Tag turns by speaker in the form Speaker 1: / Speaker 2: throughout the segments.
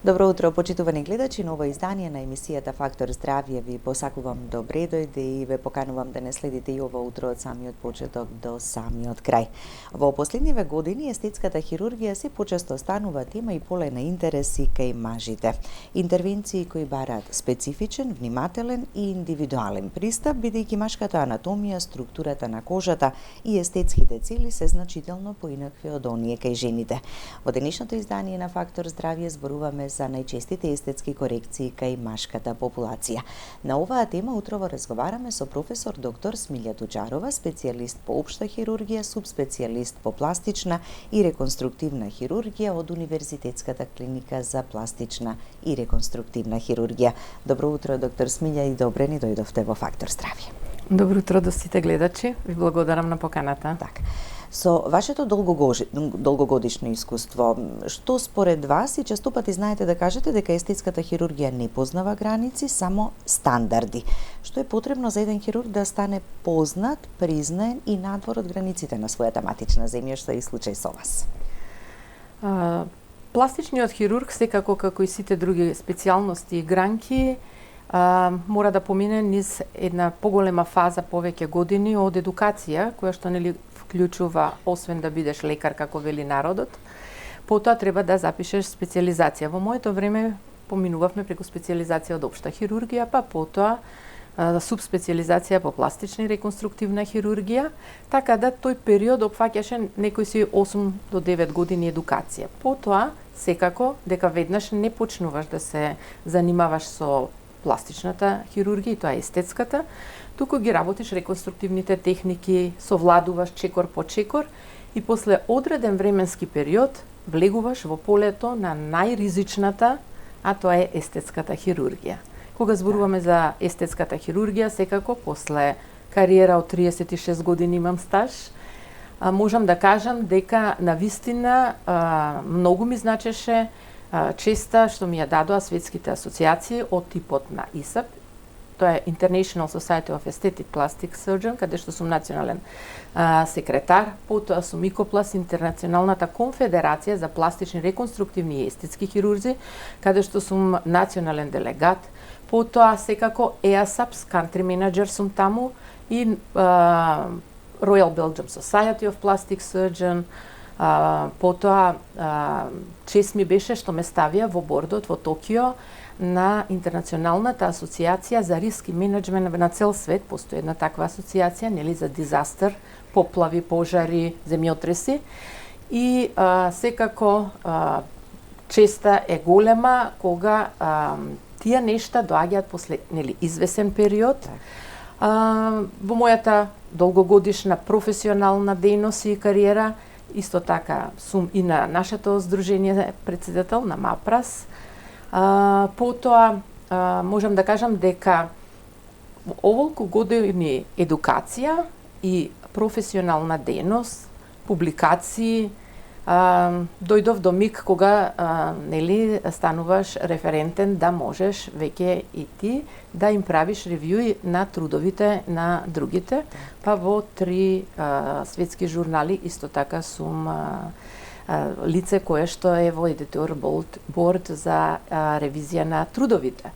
Speaker 1: Добро утро, почитувани гледачи, ново издание на емисијата Фактор здравје. Ви посакувам добре дојде и ве поканувам да не следите и ова утро од самиот почеток до самиот крај. Во последниве години естетската хирургија се почесто станува тема и поле на интереси кај мажите. Интервенции кои бараат специфичен, внимателен и индивидуален пристап, бидејќи машката анатомија, структурата на кожата и естетските цели се значително поинакви од оние кај жените. Во денешното издание на Фактор здравје зборуваме за најчестите естетски корекции кај машката популација. На оваа тема утрово разговараме со професор доктор Смилја Туџарова, специјалист по општа хирургија, субспецијалист по пластична и реконструктивна хирургија од Универзитетската клиника за пластична и реконструктивна хирургија. Добро утро, доктор Смилја, и добре ни дојдовте во Фактор здравје.
Speaker 2: Добро утро до сите гледачи, ви благодарам на поканата.
Speaker 1: Така. Со вашето долгогодишно искуство, што според вас, и често пати знаете да кажете дека естетската хирургија не познава граници, само стандарди. Што е потребно за еден хирург да стане познат, признаен и надвор од границите на својата матична земја, што е и случај со вас?
Speaker 2: Пластичниот хирург, секако како и сите други специјалности и гранки, мора да помине низ една поголема фаза, повеќе години од едукација, која што нели вклучува, освен да бидеш лекар, како вели народот, потоа треба да запишеш специјализација. Во моето време поминувавме преку специјализација од општа хирургија, па потоа субспецијализација по пластична и реконструктивна хирургија, така да тој период опфаќаше некои си 8 до 9 години едукација. Потоа, секако, дека веднаш не почнуваш да се занимаваш со пластичната хирургија, и тоа е естетската, туку ги работиш реконструктивните техники, совладуваш чекор по чекор и после одреден временски период влегуваш во полето на најризичната, а тоа е естетската хирургија. Кога зборуваме за естетската хирургија, секако после кариера од 36 години имам стаж, можам да кажам дека навистина многу ми значеше честа што ми ја дадоа светските асоциации од типот на ИСАП, тоа е International Society of Aesthetic Plastic Surgeon, каде што сум национален секретар, потоа сум ИКОПЛАС, Интернационалната конфедерација за пластични, реконструктивни и естетски хирурзи, каде што сум национален делегат, потоа секако EASAPS, Country Manager сум таму, и Royal Belgium Society of Plastic Surgeon, потоа чест ми беше што ме ставија во бордот во Токио на Интернационалната асоциација за риск и менеджмент на цел свет. Постои една таква асоциација, нели, за дизастер, поплави, пожари, земјотреси, и секако честа е голема кога тие нешта доаѓаат после, нели, извесен период. Во мојата долгогодишна професионална дејност и кариера, исто така сум и на нашето здружение председател на МАПРАС. Потоа можам да кажам дека оволку години едукација и професионална дејност, публикации, дојдов до миг кога нели стануваш референтен да можеш веќе и ти да им правиш ревјуи на трудовите на другите, па во 3 светски журнали исто така сум лице кое што е во едитор борд за ревизија на трудовите.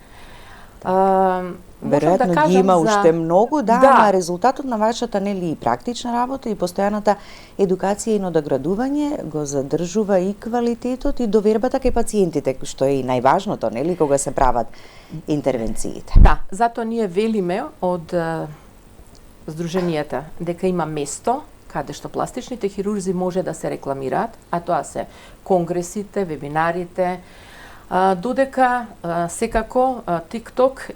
Speaker 1: Веројатно ги има уште многу, ама резултатот на вашата, нели, и практична работа и постојаната едукација и надоградување го задржува и квалитетот и довербата кај пациентите, што е и најважното, нели, кога се прават интервенциите.
Speaker 2: Да, затоа ние велиме од здруженијата дека има место каде што пластичните хирурзи може да се рекламираат, а тоа се конгресите, вебинарите, додека секако TikTok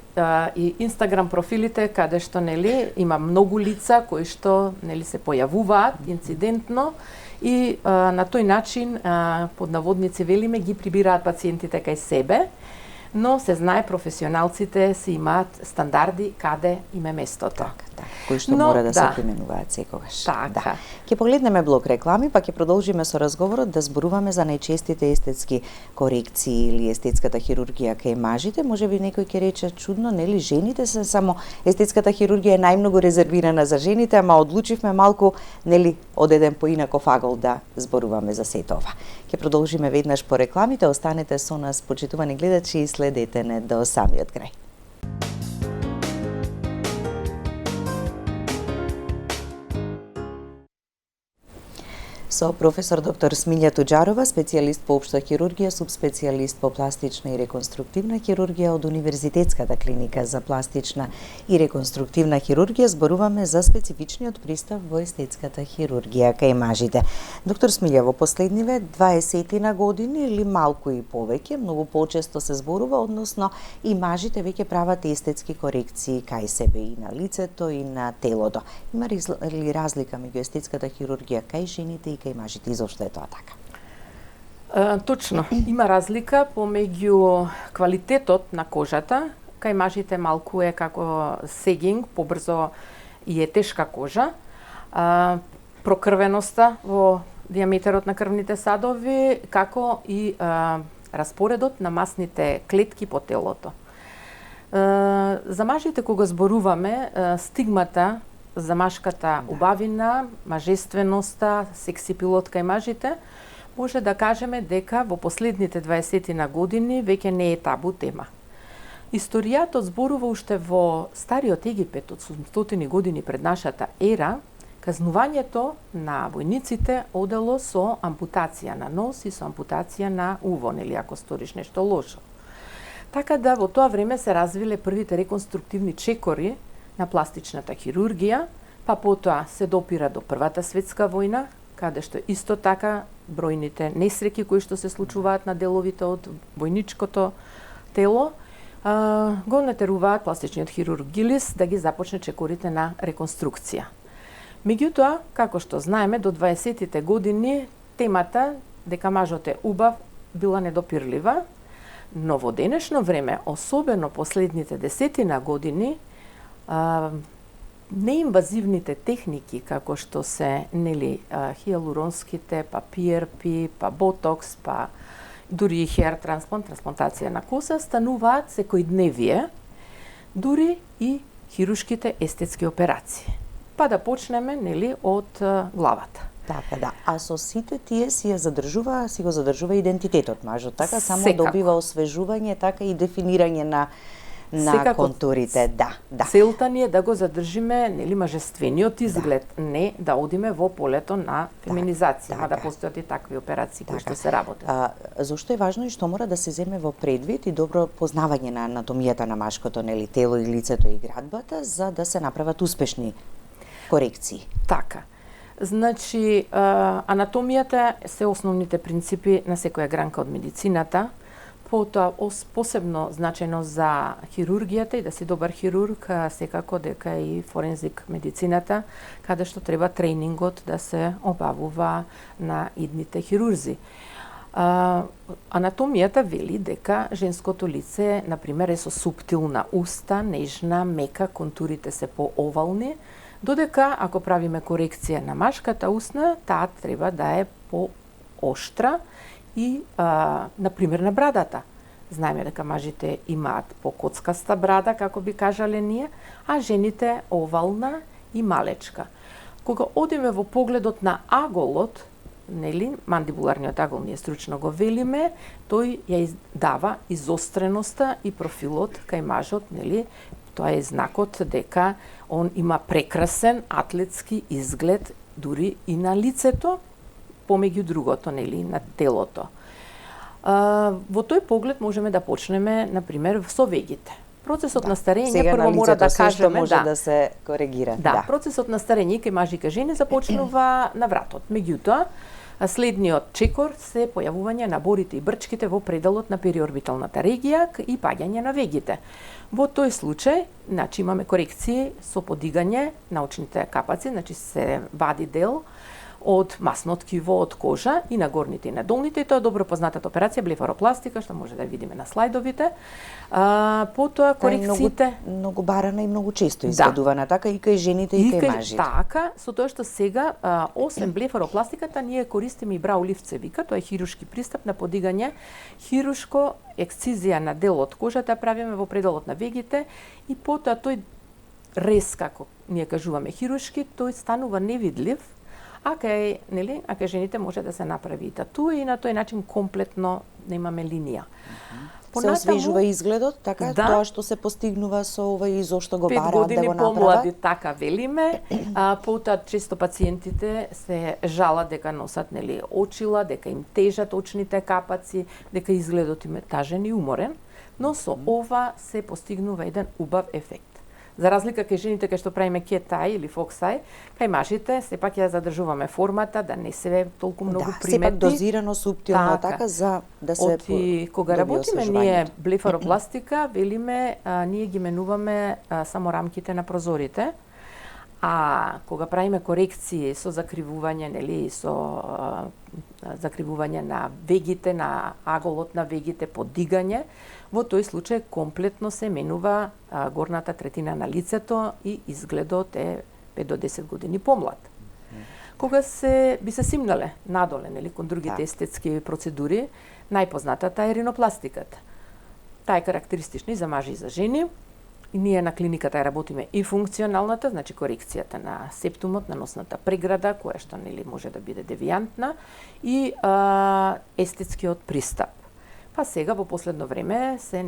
Speaker 2: и Instagram профилите, каде што, нели, има многу лица кои што, нели, се појавуваат инцидентно и на тој начин, под наводници велиме, ги прибираат пациентите кај себе, но се знае професионалците си имаат стандарди каде им е местото.
Speaker 1: кои што мора да се применуваат секогаш.
Speaker 2: Така.
Speaker 1: Ќе погледнеме блок реклами, па ќе продолжиме со разговорот да зборуваме за најчестите естетски корекции или естетската хирургија кај мажите. Можеби некој ќе рече чудно, нели жените се само естетската хирургија е најмногу резервирана за жените, ама одлучивме малку нели од еден поинаков агол да зборуваме за сето ова. Ќе продолжиме веднаш по рекламите, останете со нас, почитувани гледачи, и следете не до самиот крај. Со професор доктор Смилја Туџарова, специјалист по општа хирургија, субспецијалист по пластична и реконструктивна хирургија од Универзитетската клиника за пластична и реконструктивна хирургија, зборуваме за специфичниот пристап во естетската хирургија кај мажите. Доктор Смилја, во последниве 20 години или малку и повеќе, многу почесто се зборува, односно и мажите веќе прават естетски корекции кај себе и на лицето и на телото. Има ли разлика меѓу естетската хирургија кај жените и кај мажите, изошто е тоа така?
Speaker 2: Точно, има разлика помеѓу квалитетот на кожата. Кај мажите малку е како сегинг, побрзо и е тешка кожа. Прокрвеноста во диаметерот на крвните садови, како и распоредот на масните клетки по телото. За мажите кога зборуваме, стигмата за машката убавина, мажественоста, секси пилот кај мажите, може да кажеме дека во последните 20 години веќе не е табу тема. Историјата зборува уште во стариот Египет од 700 години пред нашата ера, казнувањето на војниците одело со ампутација на нос и со ампутација на уво, нели ако сториш нешто лошо. Така да во тоа време се развиле првите реконструктивни чекори на пластичната хирургија, па потоа се допира до Првата светска војна, каде што исто така бројните несреќи кои што се случуваат на деловите од војничкото тело, го натеруваат пластичниот хирург Гилис да ги започне чекорите на реконструкција. Меѓутоа, како што знаеме, до 20-тите години темата дека мажот е убав била недопирлива, но во денешно време, особено последните 10 години, неинвазивните техники како што се нели хиалуронските, па PRP, па ботокс, па дури и хеар трансплантација на коса стануваат секојдневие, дури и хируршките естетски операции. Па да почнеме нели од главата.
Speaker 1: Така да, а со сите тие си го задржува идентитетот мажот, така само
Speaker 2: Секако.
Speaker 1: добива освежување, така и дефинирање на
Speaker 2: Секако.
Speaker 1: контурите, да.
Speaker 2: Целта ни е да го задржиме нели мажествениот изглед, не да одиме во полето на феминизација, да постојат и такви операции кои што се работат.
Speaker 1: Зошто е важно и што мора да се земе во предвид и добро познавање на анатомијата на машкото нели тело и лицето и градбата за да се направат успешни корекции.
Speaker 2: Така. Значи, анатомијата се основните принципи на секоја гранка од медицината. Потоа, посебно значајно за хирургијата и да си добар хирург, секако дека и форензик медицината, каде што треба тренингот да се обавува на идните хирурзи. Анатомијата вели дека женското лице, например, е со суптилна уста, нежна, мека, контурите се поовални, додека ако правиме корекција на машката усна, таа треба да е пооштра и, например, на брадата. Знаеме дека мажите имаат покоцкаста брада, како би кажале ние, а жените овална и малечка. Кога одиме во погледот на аголот, нели, мандибуларниот агол ние стручно го велиме, тој ја дава изостреноста и профилот кај мажот, нели, тоа е знакот дека он има прекрасен атлетски изглед дури и на лицето, помеѓу другото, нели, на телото. Во тој поглед можеме да почнеме, например, со вегите. Процесот на старење прво мора да кажеме
Speaker 1: може да се коригира.
Speaker 2: Процесот на старење кај мажи и кај жени започнува на вратот. Меѓутоа, следниот чекор се појавување на борите и брчките во пределот на периорбиталната регија и паѓање на вегите. Во тој случај, значи имаме корекции со подигање на очните капаци, значи се вади дел од масно ткиво, од кожа и на горните и на долните. И тоа е добро позната операција блефаропластика, што може да ја видиме на слайдовите. Потоа корекциите
Speaker 1: многу барана и многу често изведувана, така и кај жените и кај мажите.
Speaker 2: Така, со тоа што сега освен блефаропластиката ние користиме и брау-лифт се вика, тоа е хируршки пристап на подигање, хируршко ексцизија на дел од кожата правиме во пределот на вегите и потоа тој рез, како ние кажуваме хируршки, тој станува невидлив, а кај жените може да се направи и тату и на тој начин комплетно да имаме линија.
Speaker 1: Се освежува изгледот, така, тоа што се постигнува со ова и зошто го бараат да го направат. 5 години
Speaker 2: помлади, така велиме. Потоа често пациентите се жалат дека носат очила, дека им тежат очните капаци, дека изгледот им е тажен и уморен, но со ова се постигнува еден убав ефект. За разлика кај жените кај што правиме cat-eye или fox-eye, кај мажите сепак ја задржуваме формата да не се толку многу примети.
Speaker 1: Сепак дозирано, суптилно, така за да се
Speaker 2: кога работиме ние блефаропластика, велиме ние ги менуваме само рамките на прозорите, а кога правиме корекции со закривување, со закривување на вегите, на аголот на вегите, подигање, во тој случај комплетно се менува горната третина на лицето и изгледот е 5 до 10 години помлад. Кога би се симнале надоле, кон другите естетски процедури, најпознатата е ринопластиката. Таа е карактеристична и за мажи и за жени. И ние на клиниката ја работиме и функционалната, значи корекцијата на септумот, на носната преграда, која што може да биде девијантна, и естетскиот пристап. Па сега во последно време се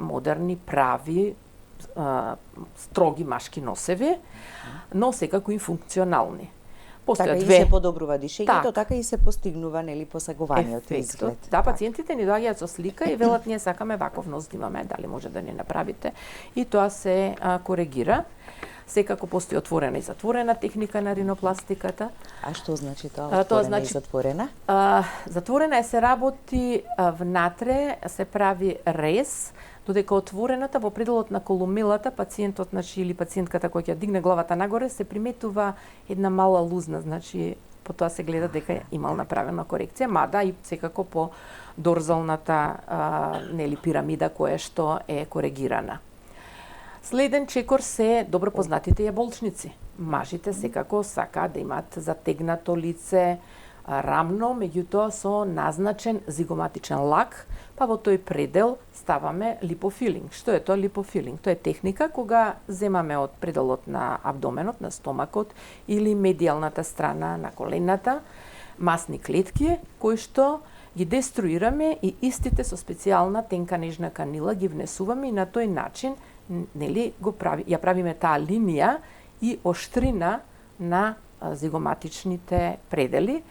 Speaker 2: модерни, прави, строги машки носеви, но секако и функционални.
Speaker 1: Така и се подобрува дишењето, така и се постигнува посагуваниот изглед.
Speaker 2: Да, пациентите ни доаѓаат со слика и велат ние сакаме ваков нос да имаме, дали може да ни направите, и тоа се коригира. Секако постои отворена и затворена техника на ринопластиката.
Speaker 1: А што значи тоа, отворена и затворена?
Speaker 2: Затворена се работи внатре, се прави рез, додека отворената во пределот на колумелата пациентот, или пациентката која ќе дигне главата нагоре, се приметува една мала лузна, значи потоа се гледа дека имал направена корекција, мада и секако по дорзалната пирамида која што е коригирана. Следен чекор се добро познатите јаболчници. Мажите секако сакаат да имаат затегнато лице, рамно, меѓутоа со назначен зигоматичен лак, па во тој предел ставаме липофилинг. Што е тоа липофилинг? Тоа е техника кога земаме од пределот на абдоменот, на стомакот или медијалната страна на колената масни клетки кои што ги деструираме и истите со специјална тенка нежна канила ги внесуваме и на тој начин ја правиме таа линија иоштрина на зигоматичните предели.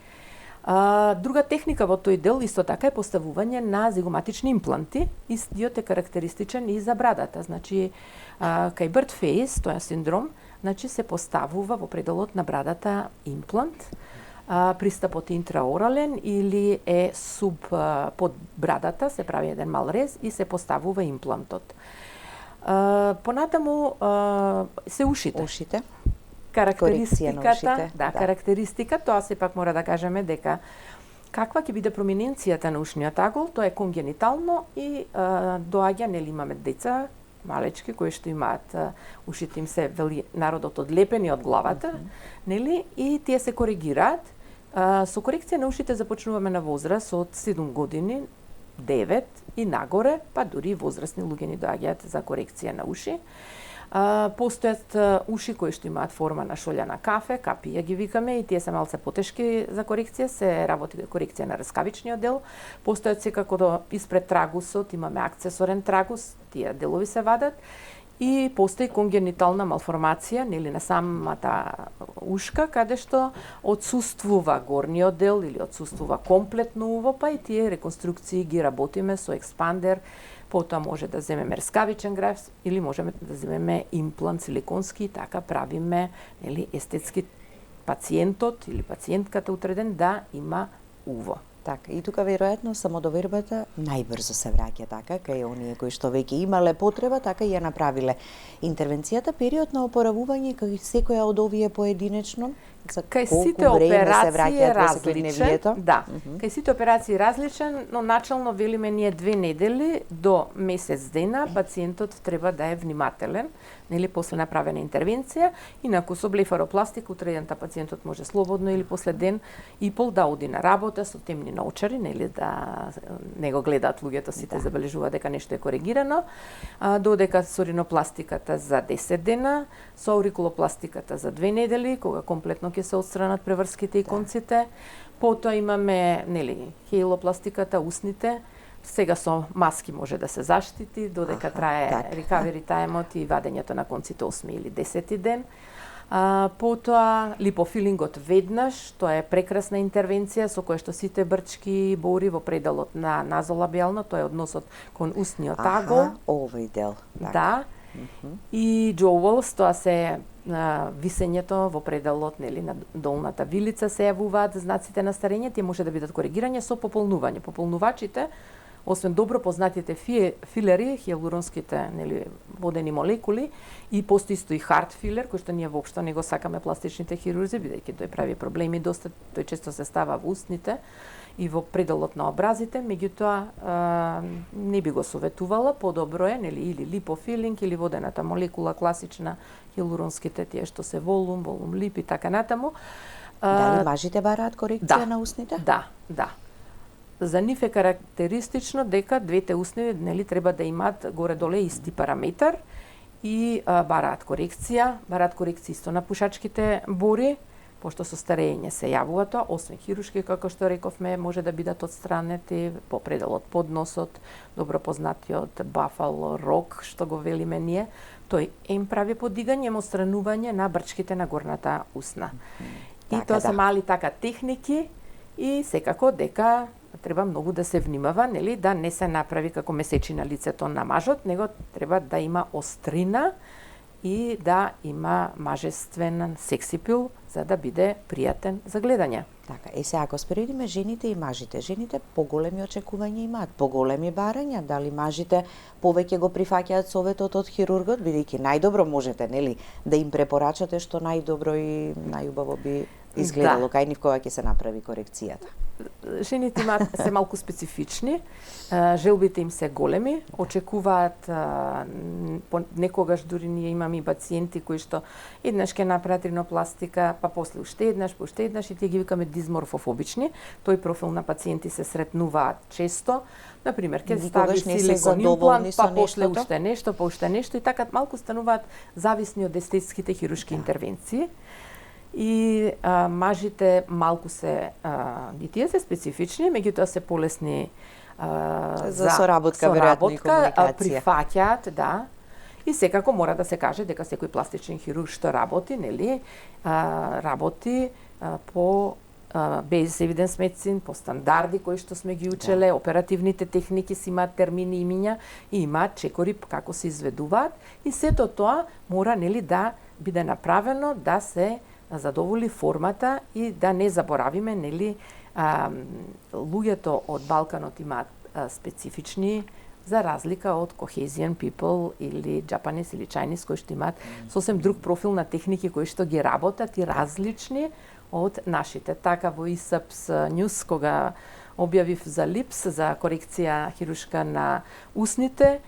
Speaker 2: Друга техника во тој дел исто така е поставување на зигоматични импланти. Истиот е карактеристичен и за брадата. Значи, кај bird face, тоа е синдром, значи се поставува во пределот на брадата имплант. Пристапот е интраорален или е под брадата, се прави еден мал рез и се поставува имплантот. Понатаму се ушите.
Speaker 1: Ушите.
Speaker 2: Карактеристиката, карактеристика, тоа сепак мора да кажеме дека каква ќе биде проминенцијата на ушниот агол, тоа е конгенитално и доаѓа, имаме деца, малечки, кои што имаат ушите им се, вели народот, одлепени од главата, и тие се коригираат. Со корекција на ушите започнуваме на возраст од 7 години, 9 и нагоре, па дури возрастни луѓе ни доаѓаат за корекција на уши. Постојат уши кои што имаат форма на шолја на кафе, капија ги викаме, и тие се малце потешки за корекција, се работи корекција на раскавичниот дел. Постојат секако испред трагусот, имаме акцесорен трагус, тие делови се вадат, и постои конгенитална малформација, на самата ушка, каде што отсуствува горниот дел или отсуствува комплетно уво, па и тие реконструкции ги работиме со експандер. Потоа може да земеме раскавичен граф или можеме да земеме имплант силиконски, така правиме естетски пациентот или пациентката утреден да има уво.
Speaker 1: Така, и тука веројатно самодовербата најбрзо се враќа, така, кај оние кои што веќе имале потреба, така и ја направиле. Интервенцијата, период на опоравување, кај секоја од овие поединечно? За
Speaker 2: Кај
Speaker 1: колку
Speaker 2: сите
Speaker 1: време се
Speaker 2: операции
Speaker 1: враќаат
Speaker 2: е
Speaker 1: во
Speaker 2: различен.
Speaker 1: секојдневието?
Speaker 2: Да, кај сите операции различен, но начално велиме ние 2 недели до месец дена пациентот треба да е внимателен, нели после направена интервенција, инаку со блефаропластика утредента пациентот може слободно или после ден и пол да оди на работа со темни научари, нели да не го гледаат луѓето, сите забележуваат дека нешто е коригирано, додека со ринопластиката за 10 дена, со аурикулопластиката за 2 недели, кога комплетно ќе се отстранат преврските и конците. Потоа имаме, нели, хеилопластиката, усните. Сега со маски може да се заштити, додека трае recovery тајмот и вадењето на конците 8 или 10 ден. Потоа липофилингот веднаш, тоа е прекрасна интервенција со која што сите брчки бори во пределот на назолабијално, тоа е односот кон устниот агол.
Speaker 1: Овој дел.
Speaker 2: Да. И jowls, тоа се висењето во пределот, нели, на долната вилица се јавуваат знаците на старење, тие може да бидат коригирање со пополнување. Пополнувачите, освен добро познатите филери, хиалуронските, нели, водени молекули, и постои исто и хард филер, кој што ние воопшто не го сакаме пластичните хирурзи, бидејќи тој прави проблеми доста, тој често се става во устните и во пределот на образите, меѓутоа не би го советувала, подобро е, нели, или липофилинг или водената молекула класична, хиалуронските тие што се волум лип и така натаму.
Speaker 1: Дали мажите бараат корекција на устните?
Speaker 2: Да. За нив е карактеристично дека двете устни, нели, треба да имаат горе-доле исти параметар и бараат корекција исто на пушачките бори, пошто со старење се јавува тоа, освен хируршки, како што рековме, може да бидат отстранети по пределот под носот, добро познатиот Buffalo Rock, што го велиме ние, тој им прави подигање, отстранување на брчките на горната устна. И тоа се мали така техники и секако дека треба многу да се внимава, нели, да не се направи како месечи на лицето на мажот, него треба да има острина и да има мажествен сексипил за да биде пријатен за гледање.
Speaker 1: Така, сега ако споредиме жените и мажите, жените поголеми очекувања имаат, поголеми барања, дали мажите повеќе го прифаќаат советот од хирургот, бидејќи најдобро можете, нели, да им препорачате што најдобро и најубаво би изгледало кај нив кога ќе се направи корекцијата.
Speaker 2: Жените се малку специфични, желбите им се големи, очекуваат, некогаш дури ние имаме и пациенти кои што еднаш ќе направат ринопластика, па после уште еднаш и тие ги викаме дизморфофобични. Тој профил на пациенти се сретнуваат често. Например, ќе стави силикон имплант, па после уште нешто и така малку стануваат зависни од естетските хируршки интервенции. И мажите малку се и тие се специфични, меѓутоа се полесни
Speaker 1: за соработка, веројатно и комуникација.
Speaker 2: Прифаќаат, да. И секако мора да се каже дека секој пластичен хирург што работи, нели, работи по без evidence medicine, по стандарди кои што сме ги учеле, оперативните техники си имаат термини и имиња и имаат чекори како се изведуваат и сето тоа мора, нели, да биде направено да се задоволи формата и да не заборавиме, нели, луѓето од Балканот имаат специфични за разлика од Caucasian people или Japanese или Chinese кои што имаат сосем друг профил на техники кои што ги работат и различни од нашите. Така во ISAPS News кога објавив за липс, за корекција хируршка на усните,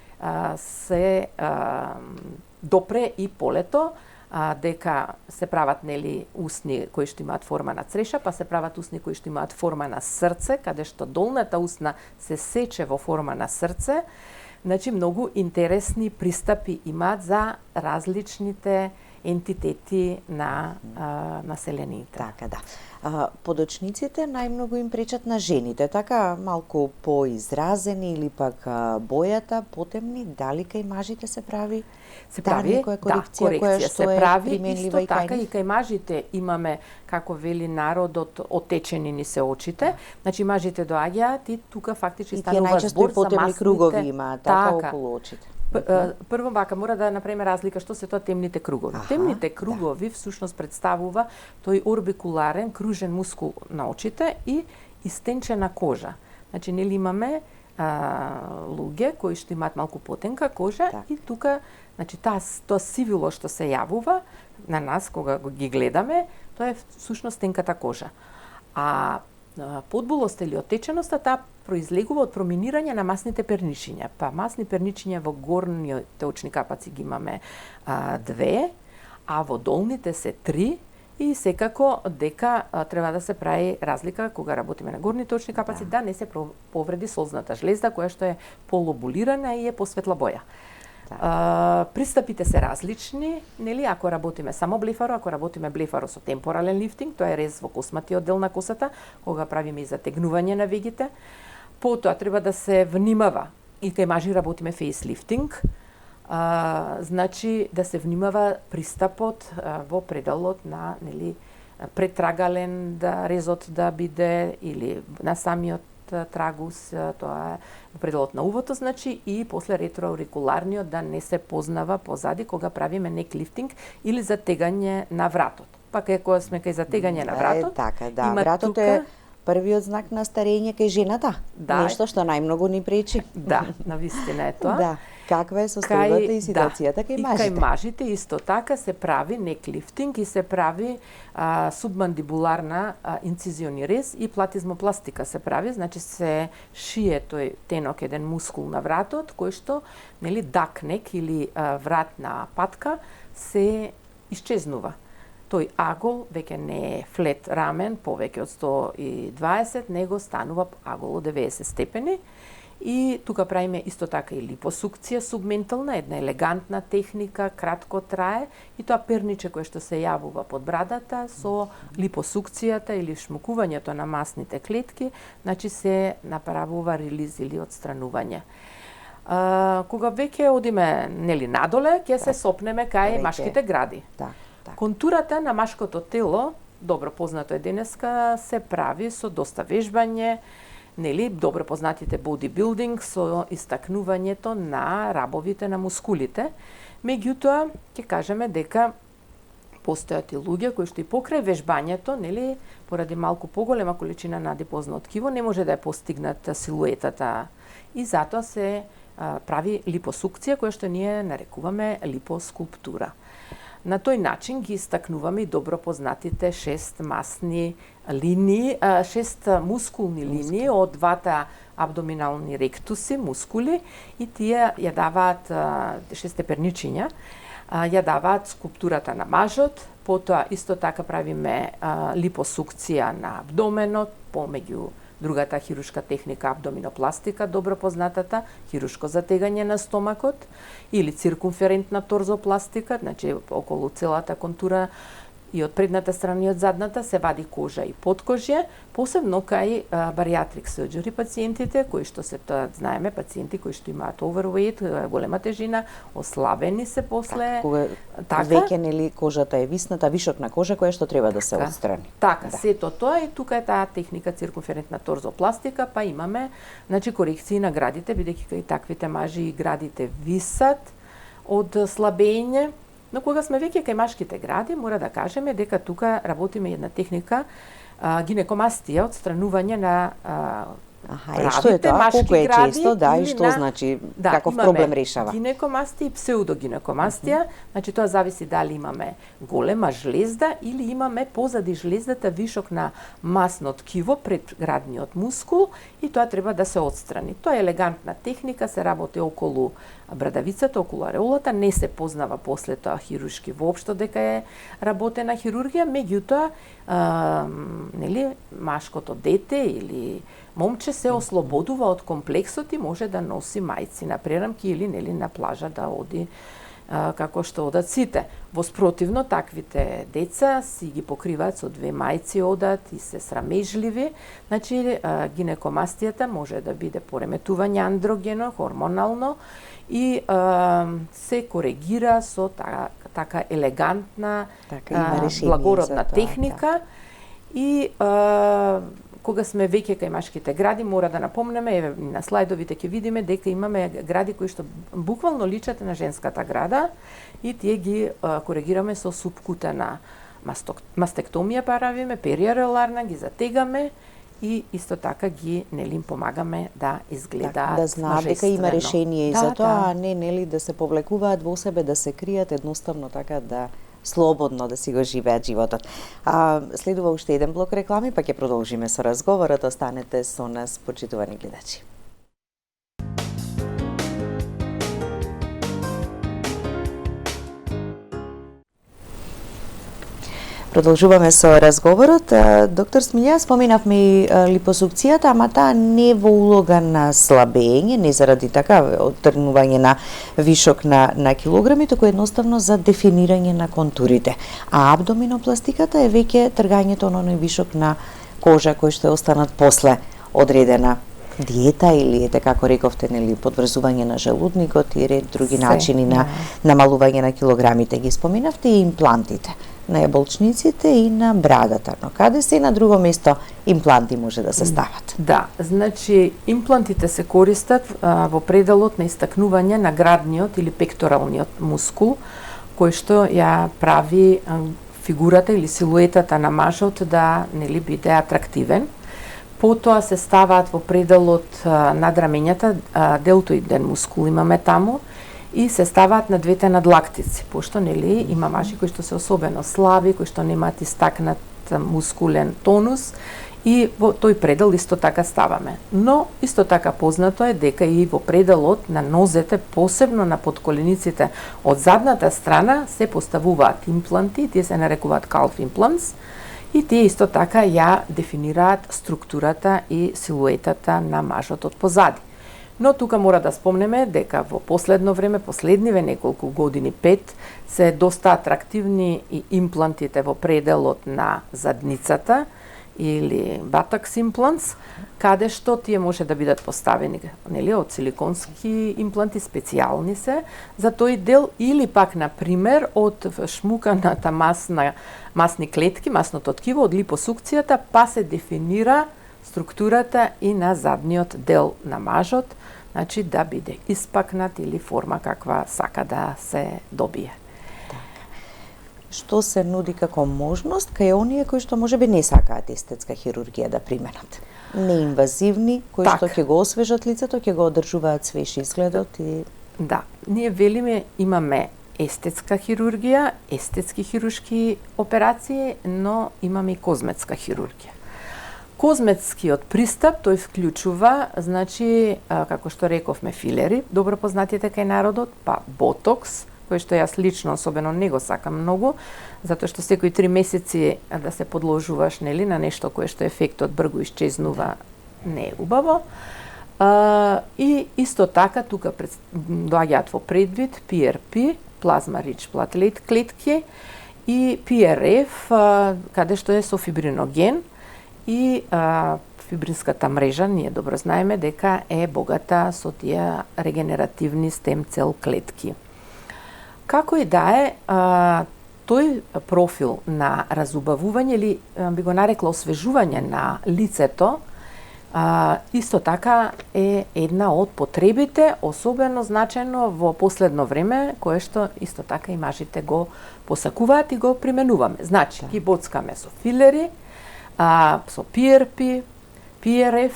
Speaker 2: се допре и полето, дека се прават, нели, усни кои што имаат форма на цреша, па се прават усни кои што имаат форма на срце, каде што долната усна се сече во форма на срце. Значи, многу интересни пристапи имаат за различните ентитети на населените.
Speaker 1: Така, да. Подочниците најмногу им пречат на жените, така малку поизразени или пак бојата потемни, дали кај мажите се прави?
Speaker 2: Се прави, корекција се прави, исто така и кај мажите имаме, како вели народот, отечени ни се очите. Значи мажите доаѓаат и тука фактички станува збор за
Speaker 1: потемни кругови имаат така околу очите.
Speaker 2: Прво бака мора да направиме разлика што се тоа темните кругови. Темните кругови всушност представува тој орбикуларен кружен мускул на очите и истенчена кожа. Значи нели имаме луѓе кои што имаат малку потенка кожа и тука, значи тоа сивило што се јавува на нас кога ги гледаме, тоа е всушност тенката кожа. А подболост или отеченоста таа произлегува од проминирање на масните пернишиња. Па масни пернишиња во горните очни капаци ги имаме 2, а во долните се 3. И секако дека треба да се прави разлика кога работиме на горните очни капаци, да не се повреди солзната жлезда која што е полобулирана и е посветла боја. Пристапите се различни, нели, ако работиме само блефаро, ако работиме блефаро со темпорален лифтинг, тоа е рез во косматиот дел на косата, кога правиме и затегнување на вегите. Потоа треба да се внимава и кај мажи работиме фейслифтинг, значи да се внимава пристапот во пределот на, нели, претрагален да резот да биде или на самиот трагус, тоа е во пределот на увото, значи, и после ретроаурикуларниот да не се познава позади кога правиме нек лифтинг или затегање на вратот. Па кога сме кај затегање на вратот,
Speaker 1: така, да, вратот е првиот знак на старење кај жената. Нешто што најмногу ни пречи.
Speaker 2: Да, навистина е тоа.
Speaker 1: Да. Каква е состојбата и ситуацијата кај мажите?
Speaker 2: И кај мажите исто така се прави нек лифтинг и се прави субмандибуларна инцизиони рез и платизмопластика се прави, значи се шие тој тенок еден мускул на вратот кој што, нели, дакнек или вратна патка се исчезнува. Тој агол веќе не е флет рамен повеќе од 120, него станува агол од 90 степени. И тука правиме исто така и липосукција субментална, една елегантна техника, кратко трае, и тоа перниче кое што се јавува под брадата со липосукцијата или шмукувањето на масните клетки, значи се направува релиз или отстранување. Кога веќе одиме, нели, надоле, ќе се сопнеме кај машките гради. Контурата на машкото тело, добро познато е денеска, се прави со доста вежбање, нели, добро познатите бодибилдинг со истакнувањето на рабовите на мускулите. Меѓутоа, ќе кажеме дека постојат и луѓе кои што и покрај вежбањето, нели, поради малку поголема количина на адипозно ткиво, не може да ја постигнат силуетата и затоа се прави липосукција која што ние нарекуваме липоскулптура. На тој начин ги истакнуваме и добро познатите 6 масни линии, 6 мускулни линии од двата абдоминални ректуси, мускули, и тие ја даваат 6 перничиња, ја даваат скулптурата на мажот. Потоа исто така правиме липосукција на абдоменот помеѓу другата хируршка техника абдоминопластика, добро познатата, хируршко затегање на стомакот, или циркумферентна торзопластика, значи околу целата контура и од предната страна и од задната се вади кожа и подкожје, посебно кај бариатрик surgery пациентите, кои што се тоа знаеме, пациенти кои што имаат overweight, голема тежина, ослабени се после.
Speaker 1: Така, веќе, нели, кожата е висната, вишок на кожа која што треба да се отстрани.
Speaker 2: Така, сето тоа и тука е таа техника циркумферентна торзопластика, па имаме, значи, корекции на градите, бидејќи кај таквите мажи и градите висат од слабење. Но кога сме веќе кај машките гради, мора да кажеме дека тука работиме една техника гинекомастија, отстранување на
Speaker 1: правите машки гради. Често, да, и што значи, каков проблем решава?
Speaker 2: Гинекомастија и псевдогинекомастија, значи тоа зависи дали имаме голема жлезда или имаме позади жлездата вишок на масно ткиво пред градниот мускул и тоа треба да се отстрани. Тоа е елегантна техника, се работи околу брадавицата, околу ареолата, не се познава после тоа хируршки воопшто дека е работена хирургија, меѓутоа, нели, машкото дете или момче се ослободува од комплексот и може да носи мајци на прерамки или, нели, на плажа да оди како што одат сите. Воспротивно, таквите деца си ги покриваат со 2 мајци одат и се срамежливи. Значи, гинекомастијата може да биде пореметување андрогено, хормонално и се коригира со така елегантна, благородна техника. И кога сме веќе кај машките гради, мора да напомнеме, еве на слайдовите ќе видиме дека имаме гради кои што буквално личат на женската града и тие ги коригираме со субкутена мастектомија, правиме периареларна, ги затегаме и исто така ги им помагаме да изгледаат
Speaker 1: да знаат дека има решение и за тоа, а не да се повлекуваат во себе, да се кријат, едноставно така да слободно да си го живеат животот. Следува уште еден блок реклами, па ќе продолжиме со разговорот. Останете со нас, почитувани гледачи. Продолжуваме со разговорот. Доктор Смилја, споменавме и липосукцијата, ама таа не во улога на слабење, не заради така отргнување на вишок на килограми, туку едноставно за дефинирање на контурите. А абдоминопластиката е веќе тргањето на оној вишок на кожа кој што е останат после одредена диета или ете како рековте, подврзување на желудникот и ред други начини на намалување на килограмите. Ги споменавте и имплантите на јаболчниците и на брадата, но каде се на друго место импланти може да се стават?
Speaker 2: Да, значи имплантите се користат во пределот на истакнување на градниот или пекторалниот мускул, кој што ја прави фигурата или силуетата на мажот да биде атрактивен. Потоа се ставаат во пределот над рамењата, делтоиден мускул имаме таму, и се ставаат на двете надлактици, пошто има мажи кои што се особено слаби, кои што немаат истакнат мускулен тонус, и во тој предел исто така ставаме. Но исто така познато е дека и во пределот на нозете, посебно на подколениците од задната страна, се поставуваат импланти, тие се нарекуваат calf implants, и тие исто така ја дефинираат структурата и силуетата на мажот од позади. Но тука мора да спомнеме дека во последно време, последниве неколку години, 5, се доста атрактивни и имплантите во пределот на задницата или buttocks implants, каде што тие може да бидат поставени од силиконски импланти, специјални се за тој дел, или пак на пример од шмуканата масни клетки, масното ткиво од липосукцијата, па се дефинира структурата и на задниот дел на мажот, значи да биде испакнат или форма каква сака да се добие.
Speaker 1: Што се нуди како можност кај оние кои што можеби не сакаат естетска хирургија да применат? Неинвазивни, кои што ќе го освежат лицето, ќе го одржуваат свеж изгледот и...
Speaker 2: Да, ние велиме имаме естетска хирургија, естетски хируршки операции, но имаме и козметска хирургија. Козметскиот пристап, тој вклучува, значи, како што рековме, филери, добро познатите кај народот, па ботокс, кој што јас лично особено не го сакам многу, затоа што секои 3 месеци да се подложуваш на нешто кое што ефектот брзо исчезнува, не е убаво. И исто така тука доаѓаат во предвид PRP, Plasma Rich Platelet клетки, и PRF, каде што е со фибриноген, и фибринската мрежа, ние добро знаеме дека е богата со тие регенеративни стем цел клетки. Како и да е, тој профил на разубавување или би го нарекла освежување на лицето, исто така е една од потребите, особено значено во последно време, кое што исто така и мажите го посакуваат и го применуваме. Значи, ги боцкаме со филери, со PRP, PRF,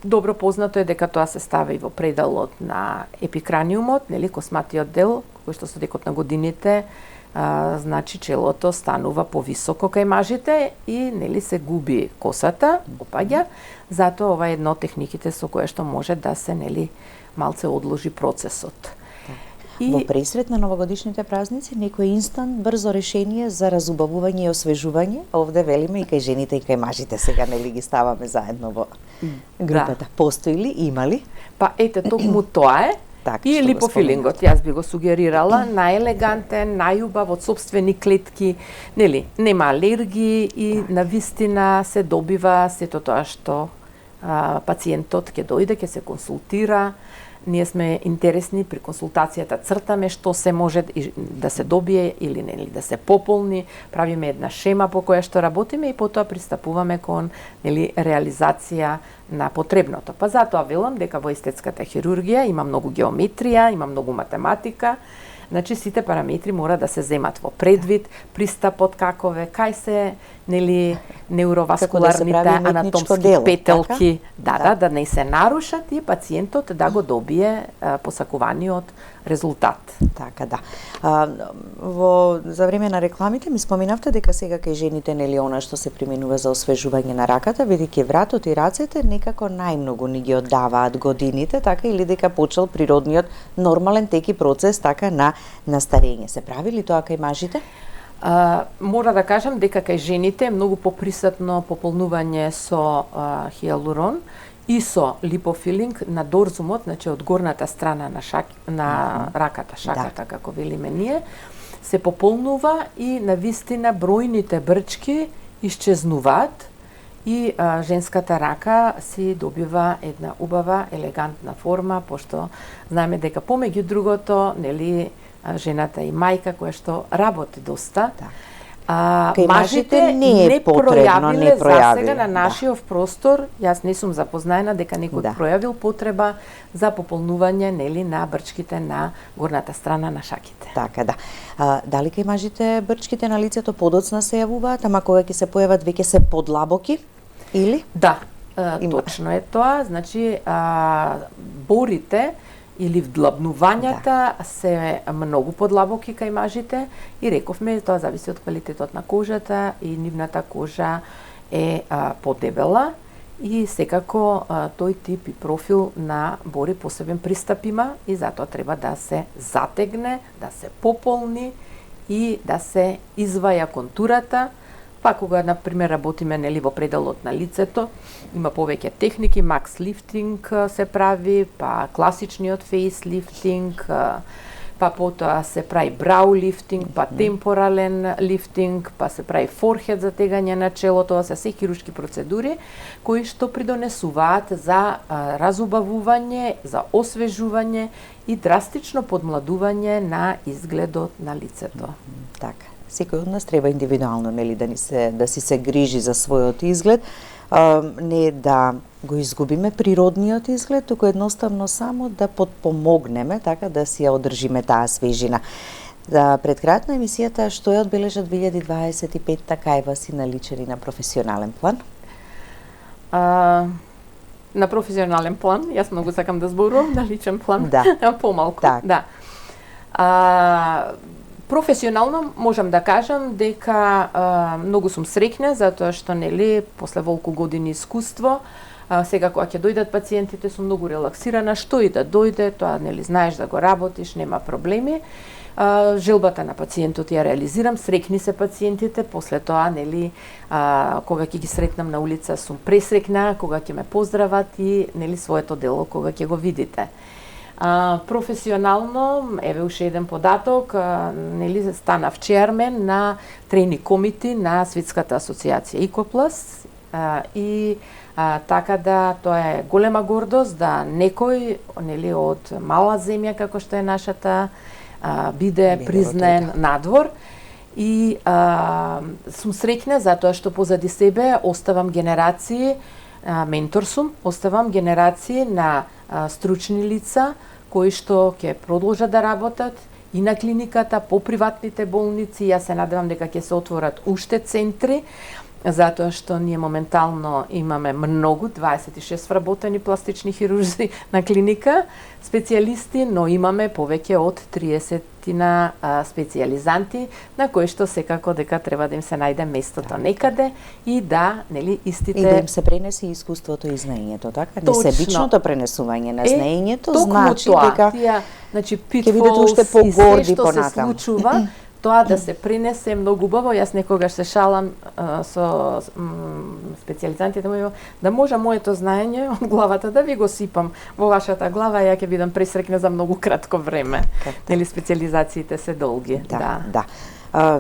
Speaker 2: добро познато е дека тоа се става и во пределот на епикраниумот, косматиот дел, кој што со текот на годините, значи челото станува повисоко кај мажите и се губи косата, опаѓа, затоа ова е едно од техниките со кое што може да се малце одложи процесот.
Speaker 1: Во пресрет на новогодишните празници, некој инстант, брзо решение за разубавување и освежување, овде велиме и кај жените и кај мажите, сега ги ставаме заедно во групата. Постои ли, има ли?
Speaker 2: Па ете, токму тоа е. И липофилингот, јас би го сугерирала, најелегантен, најубав од сопствени клетки, нема алергии и навистина се добива сето тоа што пациентот ќе дојде, ќе се консултира. Ние сме интересни при консултацијата, цртаме што се може да се добие или да се пополни, правиме една шема по која што работиме и потоа пристапуваме кон реализација на потребното. Па затоа велам дека во естетската хирургија има многу геометрија, има многу математика, Значи сите параметри мора да се земат во предвид, пристапот какове, кај се неуроваскуларните анатомски
Speaker 1: дело,
Speaker 2: петелки,
Speaker 1: така?
Speaker 2: да не се нарушат и пациентот да го добие посакуваниот резултат.
Speaker 1: Така да. За време на рекламите ми споминавте дека сега кај жените она што се применува за освежување на раката, бидејќи вратот и рацете некако најмногу ни ги оддаваат годините, така или дека почел природниот нормален тек и процес така на старење. Се прави ли тоа кај мажите?
Speaker 2: Мора да кажам дека кај жените е многу поприсутно пополнување со хиалурон и со липофилинг на дорзумот, значи од горната страна на раката, шаката, како велиме ние, се пополнува и на вистина бројните брчки исчезнуваат и женската рака си добива една убава, елегантна форма, пошто знаеме дека помеѓу другото, жената и мајка која што работи доста, мажите не пројавиле засега на нашиот простор. Јас не сум запознаена дека некој пројавил потреба за пополнување на брчките на горната страна на шаките.
Speaker 1: Така да. Дали кај мажите брчките на лицето подоцна се јавуваат, ама кога ќе се појават веќе се подлабоки или?
Speaker 2: Да, точно е тоа. Значи борите или вдлабнувањата се многу подлабоки кај мажите и рековме тоа зависи од квалитетот на кожата и нивната кожа е подебела и секако тој тип и профил на бори посебен пристап има и затоа треба да се затегне, да се пополни и да се изваја контурата. Па кога, например, работиме во пределот на лицето, има повеќе техники, макс лифтинг се прави, па класичниот фейс лифтинг, па потоа се прави брау лифтинг, па темпорален лифтинг, па се прави форхед за тегање на челото, тоа се хируршки процедури кои што придонесуваат за разубавување, за освежување и драстично подмладување на изгледот на лицето.
Speaker 1: Така. Секој од нас треба индивидуално да си се грижи за својот изглед, не да го изгубиме природниот изглед, туку едноставно само да подпомогнеме така да си ја одржиме таа свежина. Пред крајот на емисијата, што ја одбележа 2025-та кај вас и на личен и на професионален план?
Speaker 2: На професионален план, јас многу сакам да зборувам, на личен план помалку. Да. Професионално можам да кажам дека многу сум среќна затоа што после волку години искуство, сега кога ќе дојдат пациентите сум многу релаксирана, што и да дојде, тоа знаеш да го работиш, нема проблеми. Желбата на пациентот ја реализирам, среќни се пациентите, после тоа кога ќе ги сретнам на улица сум пресреќна, кога ќе ме поздрават и своето дело кога ќе го видите. Професионално, еве уште еден податок, станав чеармен на тренинг комити на Светската асоциација Икопласт и така да тоа е голема гордост да некој од мала земја како што е нашата биде признаен надвор и сум среќна затоа што позади себе оставам генерации, ментор сум, оставам генерации на стручни лица кои што ќе продолжат да работат и на клиниката, по приватните болници. Јас се надевам дека ќе се отворат уште центри, затоа што ние моментално имаме многу, 26 вработени пластични хирурзи на клиника, специјалисти, но имаме повеќе од 30 специјализанти на кои што секако дека треба да им се најде местото некаде и да, истите...
Speaker 1: И да им се пренесе искуството и знаењето, така? Несебичното пренесување на знаењето значи дека ќе бидете уште погорди понатаму.
Speaker 2: Се случува, тоа да се пренесе многу убаво. Јас некогаш се шалам со специјализантите мои да може моето знаење од главата да ви го сипам во вашата глава, ја ќе бидам пресреќна за многу кратко време. Специјализациите се долги.
Speaker 1: Да.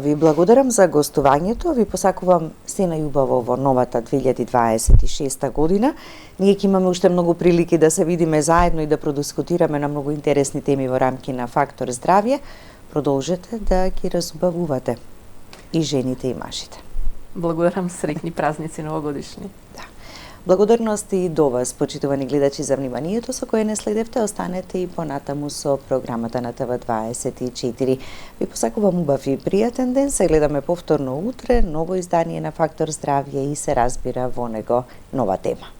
Speaker 1: Ви благодарам за гостувањето, ви посакувам се најубаво во новата 2026 година. Ние ќе имаме уште многу прилики да се видиме заедно и да продискутираме на многу интересни теми во рамки на Фактор здравје. Продолжете да ги разубавувате и жените и мажите.
Speaker 2: Благодарам, среќни празници новогодишни.
Speaker 1: Да. Благодарности и до вас, почитувани гледачи, за вниманието со кое не следевте. Останете и понатаму со програмата на ТВ24. Ви посакувам убав и пријатен ден. Се гледаме повторно утре, ново издание на Фактор здравје и се разбира во него нова тема.